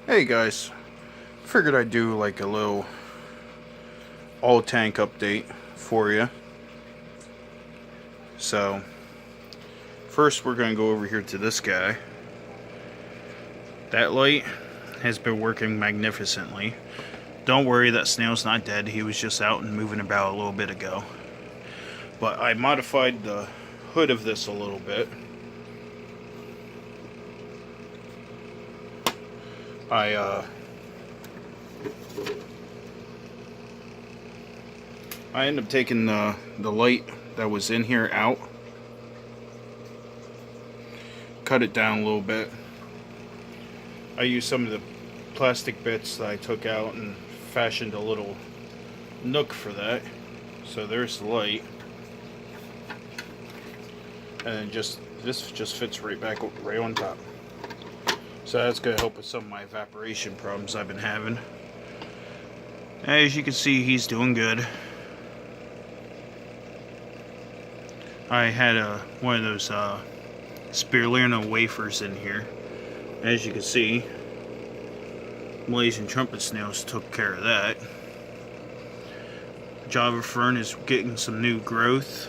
Hey guys, figured I'd do like a little all tank update for you. So, first we're gonna go over here to this guy. That light has been working magnificently. Don't worry, that snail's not dead. He was just out and moving about a little bit ago. But I modified the hood of this a little bit. I ended up taking the light that was in here out, cut it down a little bit. I used some of the plastic bits that I took out and fashioned a little nook for that. So there's the light, and this just fits right back right on top. So that's gonna help with some of my evaporation problems I've been having. As you can see, he's doing good. I had one of those spirulina wafers in here. As you can see, Malaysian trumpet snails took care of that. Java fern is getting some new growth.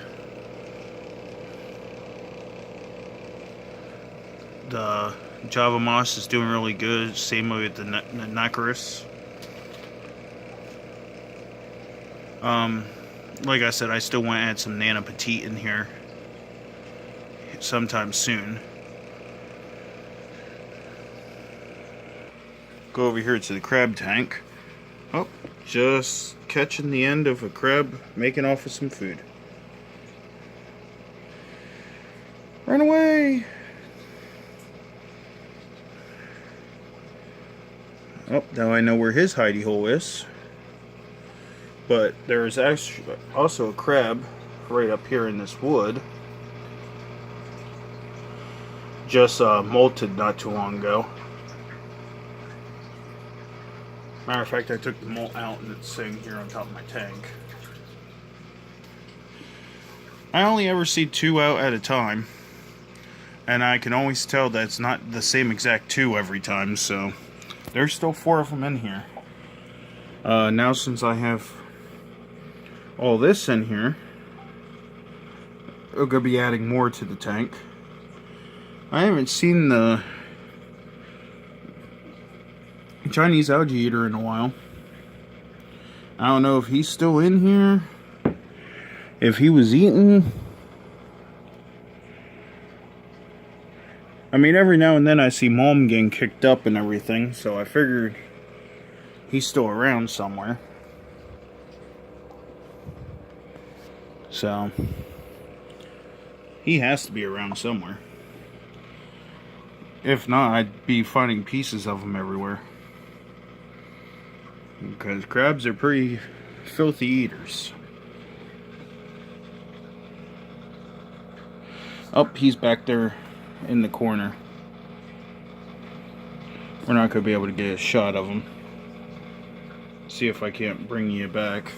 The Java moss is doing really good. Same with the Nacarus. Like I said, I still want to add some Nana Petite in here sometime soon. Go over here to the crab tank. Oh, just catching the end of a crab making off with some food. Run away! Oh, now I know where his hidey hole is. But there's actually also a crab right up here in this wood. Just molted not too long ago. Matter of fact, I took the molt out and it's sitting here on top of my tank. I only ever see two out at a time. And I can always tell that it's not the same exact two every time, so there's still 4 of them in here. Now since I have all this in here, we're going to be adding more to the tank. I haven't seen the Chinese algae eater in a while. I don't know if he's still in here, if he was eaten. I mean, every now and then I see Mom getting kicked up and everything, so I figured he's still around somewhere. So, he has to be around somewhere. If not, I'd be finding pieces of him everywhere. Because crabs are pretty filthy eaters. Oh, he's back there in the corner. We're not going to be able to get a shot of him. See if I can't bring you back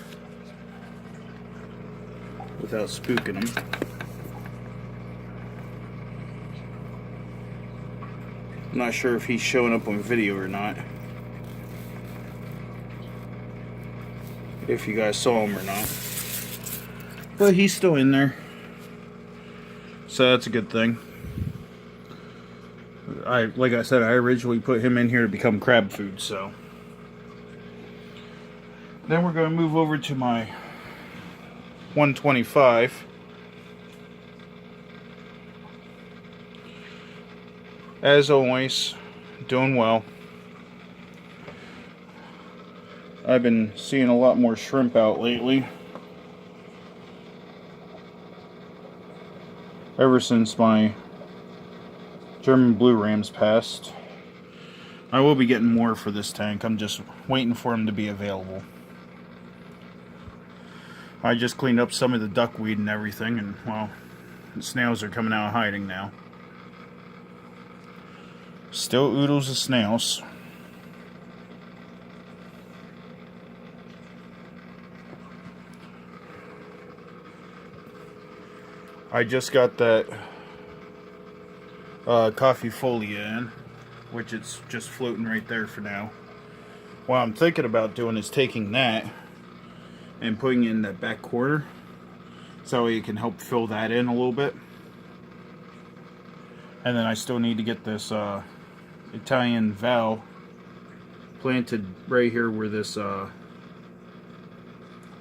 without spooking him. I'm not sure if he's showing up on video or not. If you guys saw him or not. But he's still in there. So that's a good thing. Like I said, I originally put him in here to become crab food, so. Then we're going to move over to my 125. As always, doing well. I've been seeing a lot more shrimp out lately. Ever since my German blue rams passed. I will be getting more for this tank. I'm just waiting for them to be available. I just cleaned up some of the duckweed and everything, and well, the snails are coming out of hiding now. Still oodles of snails. I just got that coffee folia in. which it's just floating right there for now. What I'm thinking about doing is taking that and putting it in that back corner, so you can help fill that in a little bit. And then I still need to get this Italian Val planted right here where this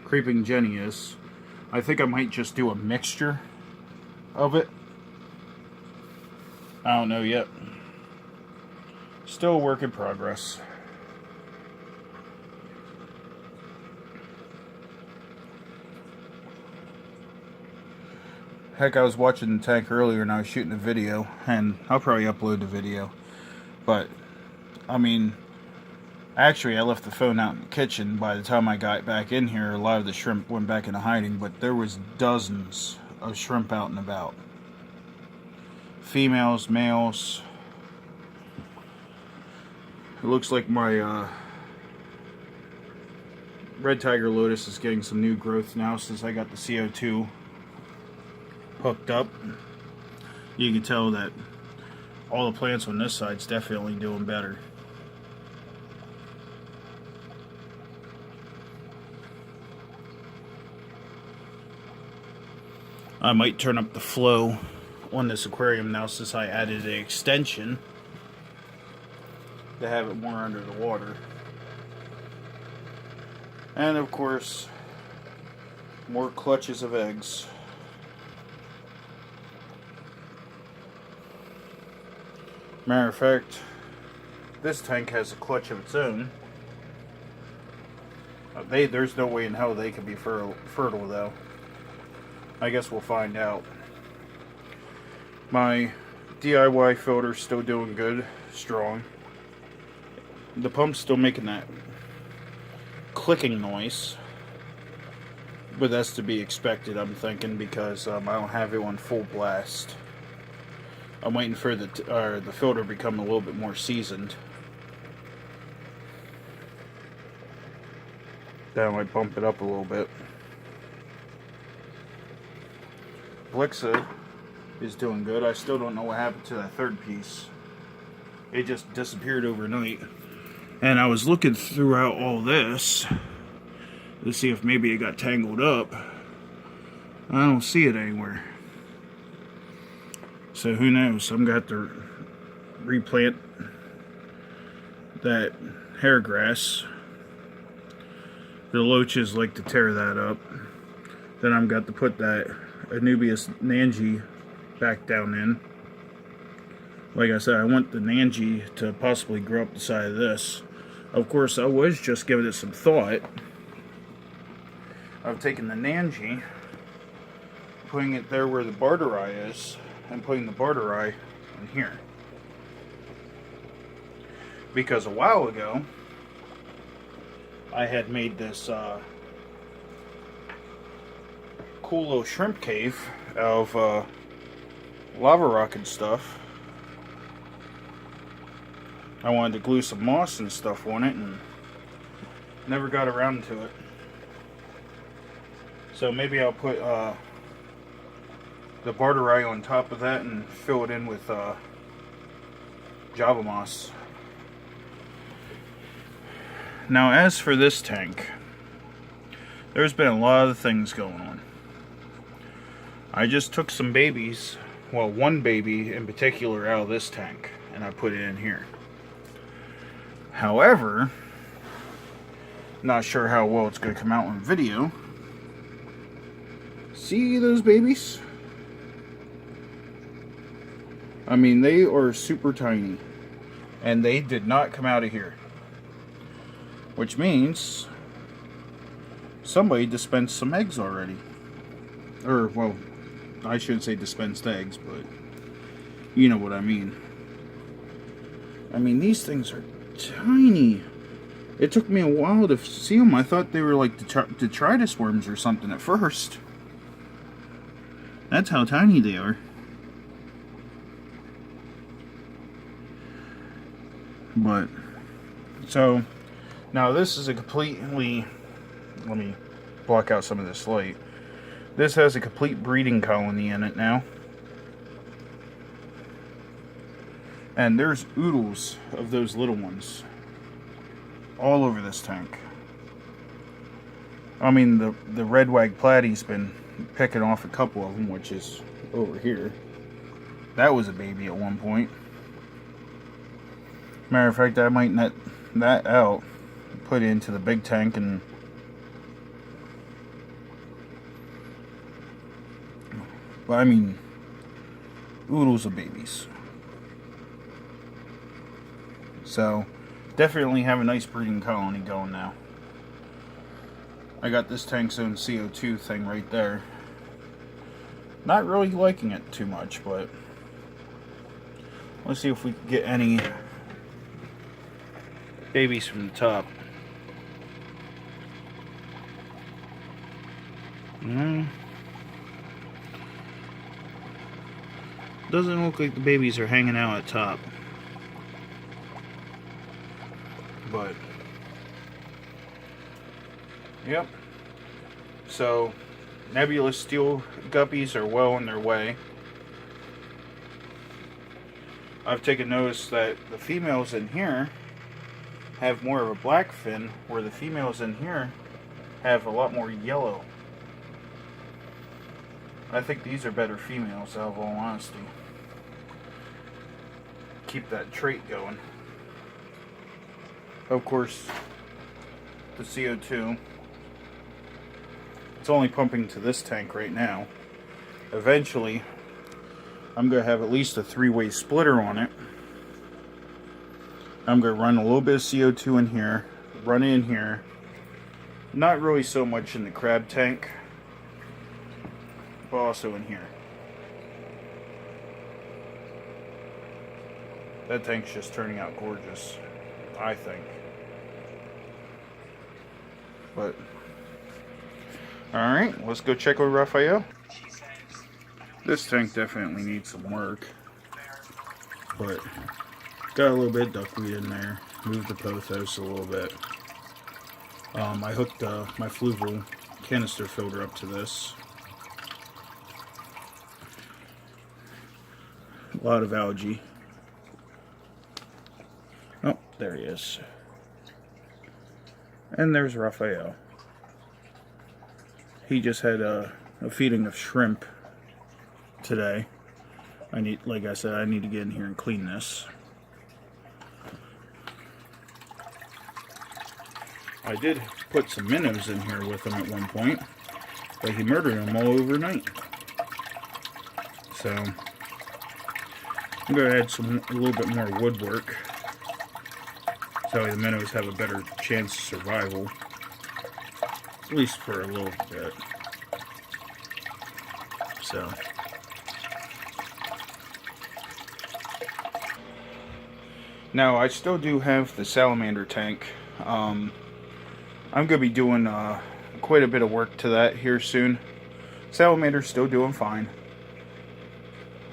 Creeping Jenny is. I think I might just do a mixture of it. I don't know yet. Still a work in progress. Heck, I was watching the tank earlier and I was shooting a video, and I'll probably upload the video. But, I mean, actually I left the phone out in the kitchen. By the time I got back in here, a lot of the shrimp went back into hiding, but there was dozens of shrimp out and about. Females, males. It looks like my red tiger lotus is getting some new growth now since I got the CO2 hooked up. You can tell that all the plants on this side's definitely doing better. I might turn up the flow on this aquarium now since I added an extension to have it more under the water. And of course, more clutches of eggs. Matter of fact, this tank has a clutch of its own. There's no way in hell they could be fertile though. I guess we'll find out. My DIY filter's still doing good, strong. The pump's still making that clicking noise, but that's to be expected, I'm thinking, because I don't have it on full blast. I'm waiting for the filter to become a little bit more seasoned. Then I might bump it up a little bit. Blixa is doing good. I still don't know what happened to that third piece. It just disappeared overnight. And I was looking throughout all this to see if maybe it got tangled up. I don't see it anywhere. So who knows? I'm going to have to replant that hair grass. The loaches like to tear that up. Then I'm got to put that Anubias Nanji back down in. Like I said, I want the Nanji to possibly grow up the side of this. Of course, I was just giving it some thought of taking the Nanji, putting it there where the Barterii is, and putting the Barterii in here. Because a while ago, I had made this cool little shrimp cave out of lava rock and stuff. I wanted to glue some moss and stuff on it and never got around to it. So maybe I'll put the Barterii on top of that and fill it in with Java moss. Now as for this tank, there's been a lot of things going on. I just took some babies, well, one baby in particular out of this tank, and I put it in here. However, not sure how well it's going to come out on video. See those babies? I mean, they are super tiny, and they did not come out of here. Which means somebody dispensed some eggs already. Or, well, I shouldn't say dispensed eggs, but you know what I mean. I mean, these things are tiny. It took me a while to see them. I thought they were like detritus worms or something at first. That's how tiny they are. But, so, now this is a completely, let me block out some of this light. This has a complete breeding colony in it now. And there's oodles of those little ones all over this tank. I mean, the red-wag platy's been picking off a couple of them, which is over here. That was a baby at one point. Matter of fact, I might net that out, put it into the big tank, and but I mean, oodles of babies. So, definitely have a nice breeding colony going now. I got this tank's own CO2 thing right there. Not really liking it too much, but let's see if we can get any babies from the top. Doesn't look like the babies are hanging out at top. But yep. So nebulous steel guppies are well on their way. I've taken notice that the females in here have more of a black fin, where the females in here have a lot more yellow. I think these are better females, out of all honesty. Keep that trait going. Of course, the CO2, it's only pumping to this tank right now. Eventually, I'm going to have at least a 3-way splitter on it. I'm going to run a little bit of CO2 in here, run it in here. Not really so much in the crab tank, but also in here. That tank's just turning out gorgeous, I think. But, alright, let's go check with Raphael. This tank definitely needs some work, but got a little bit of duckweed in there. Moved the pothos a little bit. I hooked my Fluval canister filter up to this. A lot of algae. Oh, there he is. And there's Raphael. He just had a feeding of shrimp today. Like I said, I need to get in here and clean this. I did put some minnows in here with him at one point, but he murdered them all overnight. So I'm going to add a little bit more woodwork, so the minnows have a better chance of survival, at least for a little bit. So now I still do have the salamander tank. I'm going to be doing quite a bit of work to that here soon. Salamander's still doing fine.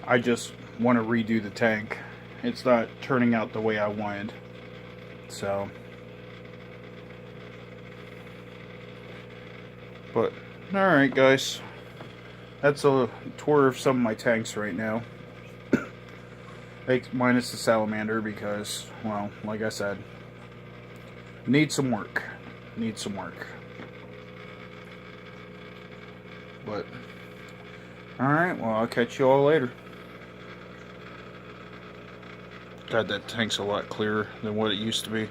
I just want to redo the tank. It's not turning out the way I wanted. So, but alright guys, that's a tour of some of my tanks right now. Minus the salamander because, well, like I said, need some work. But alright, well, I'll catch you all later. God, that tank's a lot clearer than what it used to be.